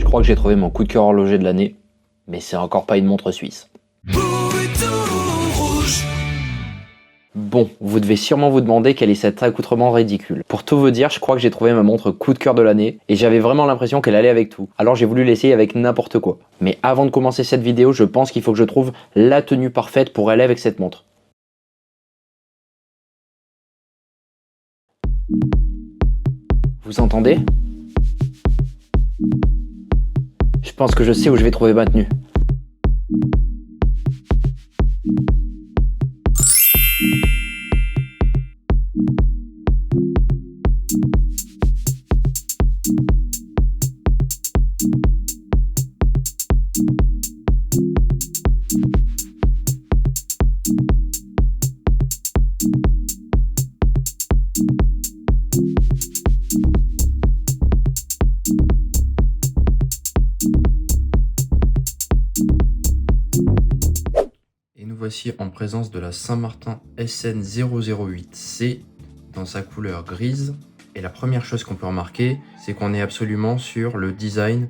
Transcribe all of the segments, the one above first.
Je crois que j'ai trouvé mon coup de cœur horloger de l'année, mais c'est encore pas une montre suisse. Bon, vous devez sûrement vous demander quel est cet accoutrement ridicule. Pour tout vous dire, je crois que j'ai trouvé ma montre coup de cœur de l'année et j'avais vraiment l'impression qu'elle allait avec tout. Alors j'ai voulu l'essayer avec n'importe quoi. Mais avant de commencer cette vidéo, je pense qu'il faut que je trouve la tenue parfaite pour aller avec cette montre. Vous entendez? Je pense que je sais où je vais trouver ma tenue. Et nous voici en présence de la Saint-Martin SN008C dans sa couleur grise. Et la première chose qu'on peut remarquer, c'est qu'on est absolument sur le design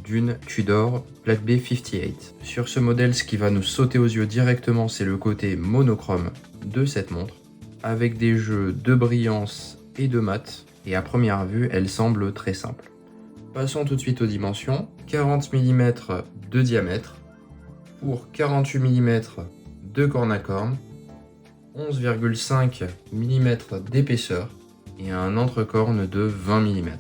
d'une Tudor Black Bay 58. Sur ce modèle, ce qui va nous sauter aux yeux directement, c'est le côté monochrome de cette montre, avec des jeux de brillance et de mat. Et à première vue, elle semble très simple. Passons tout de suite aux dimensions. 40 mm de diamètre pour 48 mm de corne à corne, 11,5 mm d'épaisseur et un entre-corne de 20 mm.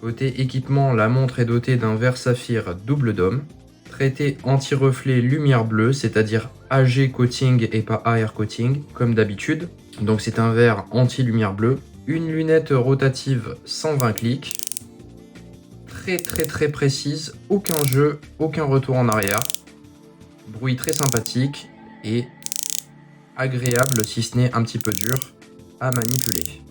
Côté équipement, la montre est dotée d'un verre saphir double dôme, traité anti-reflet lumière bleue, c'est-à-dire AG coating et pas AR coating, comme d'habitude. Donc c'est un verre anti-lumière bleue. Une lunette rotative 120 clics, très précise, aucun jeu, aucun retour en arrière. Bruit très sympathique et agréable si ce n'est un petit peu dur à manipuler.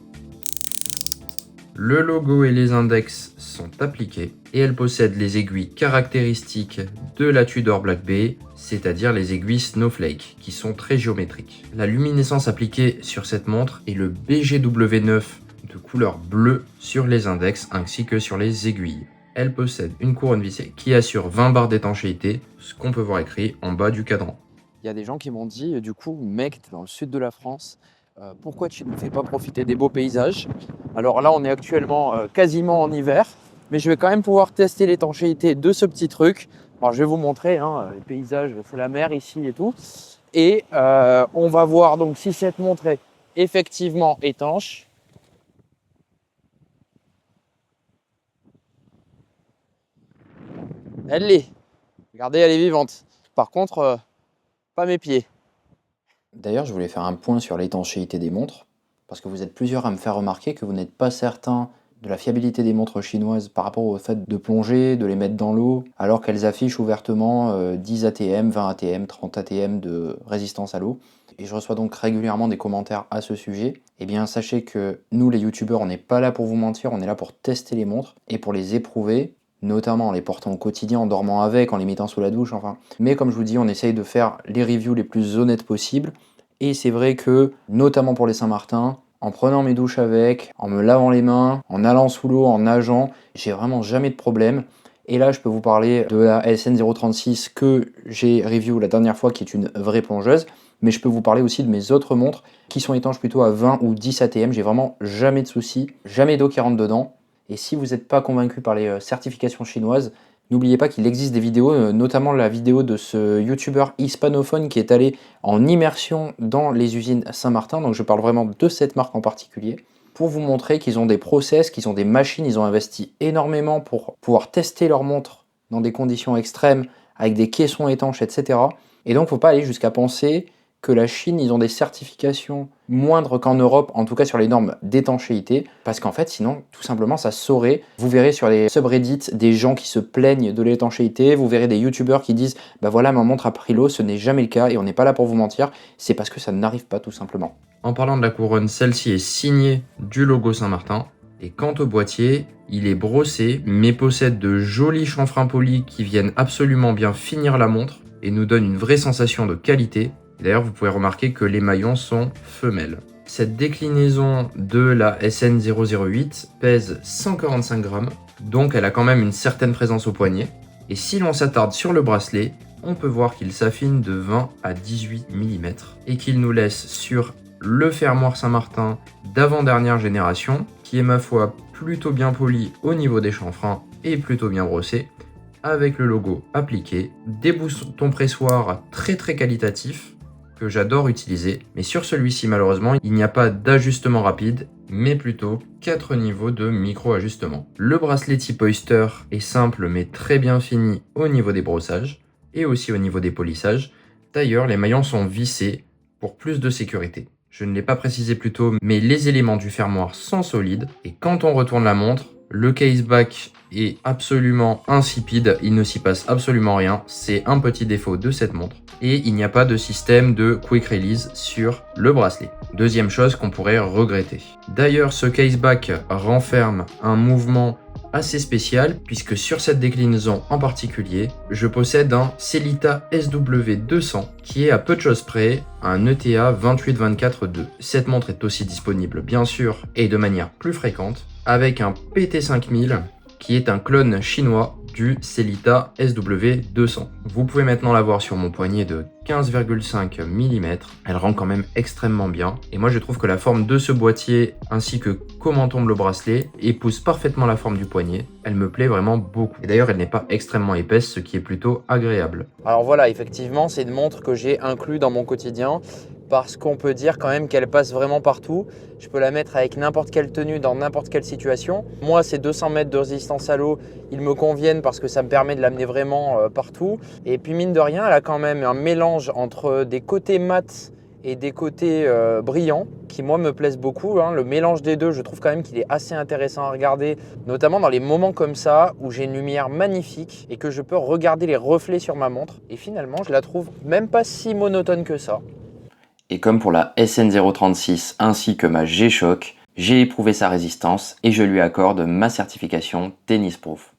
Le logo et les index sont appliqués et elle possède les aiguilles caractéristiques de la Tudor Black Bay, c'est-à-dire les aiguilles Snowflake qui sont très géométriques. La luminescence appliquée sur cette montre est le BGW9 de couleur bleue sur les index ainsi que sur les aiguilles. Elle possède une couronne vissée qui assure 20 barres d'étanchéité, ce qu'on peut voir écrit en bas du cadran. Il y a des gens qui m'ont dit, du coup, mec, t'es dans le sud de la France, pourquoi tu ne nous fais pas profiter des beaux paysages? Alors là, on est actuellement quasiment en hiver, mais je vais quand même pouvoir tester l'étanchéité de ce petit truc. Alors, je vais vous montrer, hein, les paysages, c'est la mer ici et tout. Et on va voir donc si cette montre est effectivement étanche. Elle l'est. Regardez, elle est vivante. Par contre, pas mes pieds. D'ailleurs, je voulais faire un point sur l'étanchéité des montres, parce que vous êtes plusieurs à me faire remarquer que vous n'êtes pas certain de la fiabilité des montres chinoises par rapport au fait de plonger, de les mettre dans l'eau, alors qu'elles affichent ouvertement 10 ATM, 20 ATM, 30 ATM de résistance à l'eau. Et je reçois donc régulièrement des commentaires à ce sujet. Eh bien, sachez que nous, les youtubeurs, on n'est pas là pour vous mentir, on est là pour tester les montres et pour les éprouver, notamment en les portant au quotidien, en dormant avec, en les mettant sous la douche, enfin. Mais comme je vous dis, on essaye de faire les reviews les plus honnêtes possibles. Et c'est vrai que, notamment pour les Saint-Martin, en prenant mes douches avec, en me lavant les mains, en allant sous l'eau, en nageant, j'ai vraiment jamais de problème. Et là, je peux vous parler de la SN036 que j'ai review la dernière fois, qui est une vraie plongeuse. Mais je peux vous parler aussi de mes autres montres qui sont étanches plutôt à 20 ou 10 ATM. J'ai vraiment jamais de soucis, jamais d'eau qui rentre dedans. Et si vous n'êtes pas convaincu par les certifications chinoises, n'oubliez pas qu'il existe des vidéos, notamment la vidéo de ce youtubeur hispanophone qui est allé en immersion dans les usines Saint-Martin. Donc je parle vraiment de cette marque en particulier, pour vous montrer qu'ils ont des process, qu'ils ont des machines, ils ont investi énormément pour pouvoir tester leurs montres dans des conditions extrêmes, avec des caissons étanches, etc. Et donc il ne faut pas aller jusqu'à penser que la Chine, ils ont des certifications moindres qu'en Europe, en tout cas sur les normes d'étanchéité, parce qu'en fait, sinon, tout simplement, ça saurait. Vous verrez sur les subreddits des gens qui se plaignent de l'étanchéité, vous verrez des youtubeurs qui disent « Bah voilà, ma montre a pris l'eau », ce n'est jamais le cas, et on n'est pas là pour vous mentir, c'est parce que ça n'arrive pas tout simplement. En parlant de la couronne, celle-ci est signée du logo Saint-Martin, et quant au boîtier, il est brossé, mais possède de jolis chanfreins polis qui viennent absolument bien finir la montre, et nous donnent une vraie sensation de qualité. D'ailleurs, vous pouvez remarquer que les maillons sont femelles. Cette déclinaison de la SN008 pèse 145 grammes donc elle a quand même une certaine présence au poignet. Et si l'on s'attarde sur le bracelet, on peut voir qu'il s'affine de 20 à 18 mm et qu'il nous laisse sur le fermoir Saint-Martin d'avant-dernière génération, qui est ma foi plutôt bien poli au niveau des chanfreins et plutôt bien brossé, avec le logo appliqué, des boutons pressoirs très qualitatifs que j'adore utiliser, mais sur celui-ci malheureusement il n'y a pas d'ajustement rapide, mais plutôt 4 niveaux de micro-ajustement. Le bracelet type Oyster est simple mais très bien fini au niveau des brossages et aussi au niveau des polissages. D'ailleurs, les maillons sont vissés pour plus de sécurité. Je ne l'ai pas précisé plus tôt, mais les éléments du fermoir sont solides et quand on retourne la montre, le caseback est absolument insipide, il ne s'y passe absolument rien, c'est un petit défaut de cette montre. Et il n'y a pas de système de quick release sur le bracelet. Deuxième chose qu'on pourrait regretter. D'ailleurs, ce caseback renferme un mouvement assez spécial puisque sur cette déclinaison en particulier, je possède un Sellita SW200 qui est à peu de choses près un ETA 2824-2. Cette montre est aussi disponible bien sûr et de manière plus fréquente avec un PT5000 qui est un clone chinois du Sellita SW200. Vous pouvez maintenant la voir sur mon poignet de 15,5 mm. Elle rend quand même extrêmement bien. Et moi je trouve que la forme de ce boîtier ainsi que comment tombe le bracelet épouse parfaitement la forme du poignet. Elle me plaît vraiment beaucoup. Et d'ailleurs elle n'est pas extrêmement épaisse, ce qui est plutôt agréable. Alors voilà, effectivement, c'est une montre que j'ai inclus dans mon quotidien parce qu'on peut dire quand même qu'elle passe vraiment partout. Je peux la mettre avec n'importe quelle tenue, dans n'importe quelle situation. Moi, ces 200 mètres de résistance à l'eau, ils me conviennent parce que ça me permet de l'amener vraiment partout. Et puis mine de rien, elle a quand même un mélange entre des côtés mat et des côtés brillants qui moi me plaisent beaucoup. Le mélange des deux, je trouve quand même qu'il est assez intéressant à regarder, notamment dans les moments comme ça où j'ai une lumière magnifique et que je peux regarder les reflets sur ma montre. Et finalement, je la trouve même pas si monotone que ça. Et comme pour la SN036 ainsi que ma G-Shock, j'ai éprouvé sa résistance et je lui accorde ma certification Tennis Proof.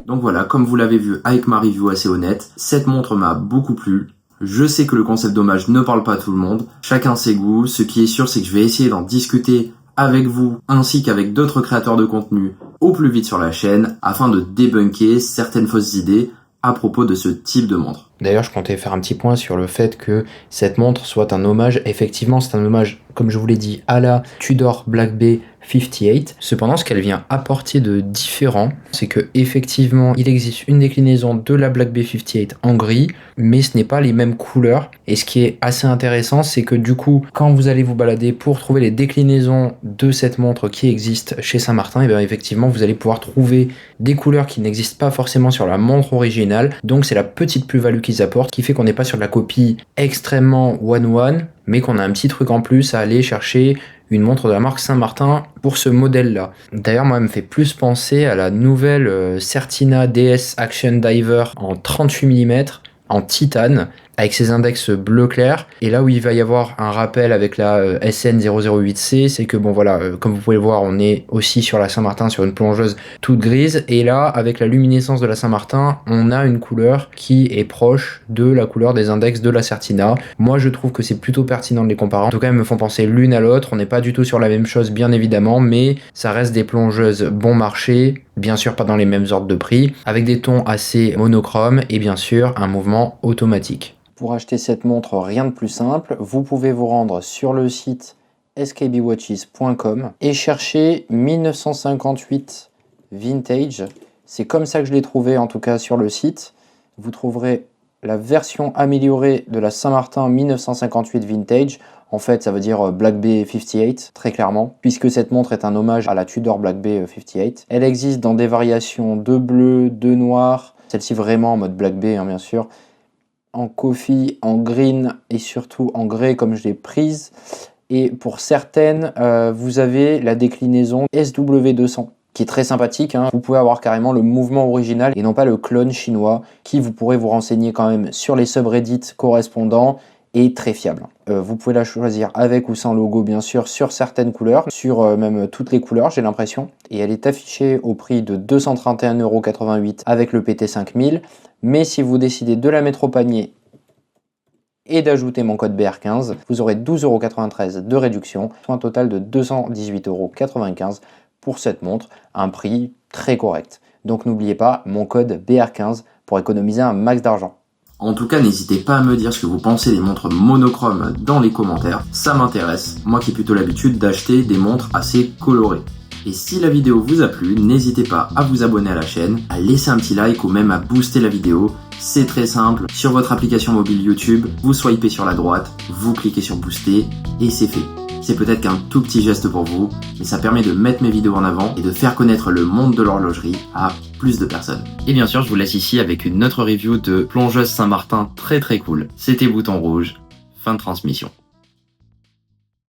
Donc voilà, comme vous l'avez vu avec ma review assez honnête, cette montre m'a beaucoup plu. Je sais que le concept d'hommage ne parle pas à tout le monde, chacun ses goûts. Ce qui est sûr, c'est que je vais essayer d'en discuter avec vous ainsi qu'avec d'autres créateurs de contenu au plus vite sur la chaîne afin de débunker certaines fausses idées à propos de ce type de montre. D'ailleurs, je comptais faire un petit point sur le fait que cette montre soit un hommage. Effectivement, c'est un hommage, comme je vous l'ai dit, à la Tudor Black Bay 58. Cependant, ce qu'elle vient apporter de différent, c'est que effectivement, il existe une déclinaison de la Black Bay 58 en gris, mais ce n'est pas les mêmes couleurs. Et ce qui est assez intéressant, c'est que du coup, quand vous allez vous balader pour trouver les déclinaisons de cette montre qui existe chez Saint-Martin, et bien effectivement, vous allez pouvoir trouver des couleurs qui n'existent pas forcément sur la montre originale. Donc, c'est la petite plus-value qu'ils apportent qui fait qu'on n'est pas sur de la copie extrêmement one-one, mais qu'on a un petit truc en plus à aller chercher une montre de la marque Saint-Martin pour ce modèle-là. D'ailleurs, moi, elle me fait plus penser à la nouvelle Certina DS Action Diver en 38 mm en titane avec ses index bleu clair. Et là où il va y avoir un rappel avec la SN008C, c'est que bon voilà, comme vous pouvez le voir, on est aussi sur la Saint-Martin sur une plongeuse toute grise. Et là, avec la luminescence de la Saint-Martin, on a une couleur qui est proche de la couleur des index de la Certina. Moi, je trouve que c'est plutôt pertinent de les comparer. En tout cas, elles me font penser l'une à l'autre. On n'est pas du tout sur la même chose, bien évidemment, mais ça reste des plongeuses bon marché. Bien sûr, pas dans les mêmes ordres de prix, avec des tons assez monochromes et bien sûr, un mouvement automatique. Pour acheter cette montre, rien de plus simple, vous pouvez vous rendre sur le site skbwatches.com et chercher 1958 Vintage. C'est comme ça que je l'ai trouvé en tout cas sur le site. Vous trouverez la version améliorée de la Saint-Martin 1958 Vintage. En fait, ça veut dire Black Bay 58, très clairement, puisque cette montre est un hommage à la Tudor Black Bay 58. Elle existe dans des variations de bleu, de noir, celle-ci vraiment en mode Black Bay, bien sûr, en coffee, en green et surtout en grey comme je l'ai prise. Et pour certaines, vous avez la déclinaison SW200 qui est très sympathique. Vous pouvez avoir carrément le mouvement original et non pas le clone chinois qui vous pourrez vous renseigner quand même sur les subreddits correspondants et très fiable. Vous pouvez la choisir avec ou sans logo bien sûr sur certaines couleurs, sur même toutes les couleurs j'ai l'impression. Et elle est affichée au prix de 231,88 € avec le PT5000. Mais si vous décidez de la mettre au panier et d'ajouter mon code BR15, vous aurez 12,93 € de réduction, soit un total de 218,95 € pour cette montre à un prix très correct. Donc n'oubliez pas mon code BR15 pour économiser un max d'argent. En tout cas, n'hésitez pas à me dire ce que vous pensez des montres monochromes dans les commentaires, ça m'intéresse, moi qui ai plutôt l'habitude d'acheter des montres assez colorées. Et si la vidéo vous a plu, n'hésitez pas à vous abonner à la chaîne, à laisser un petit like ou même à booster la vidéo. C'est très simple, sur votre application mobile YouTube, vous swipez sur la droite, vous cliquez sur booster et c'est fait. C'est peut-être qu'un tout petit geste pour vous, mais ça permet de mettre mes vidéos en avant et de faire connaître le monde de l'horlogerie à plus de personnes. Et bien sûr, je vous laisse ici avec une autre review de plongeuse Saint-Martin très cool. C'était Bouton Rouge, fin de transmission.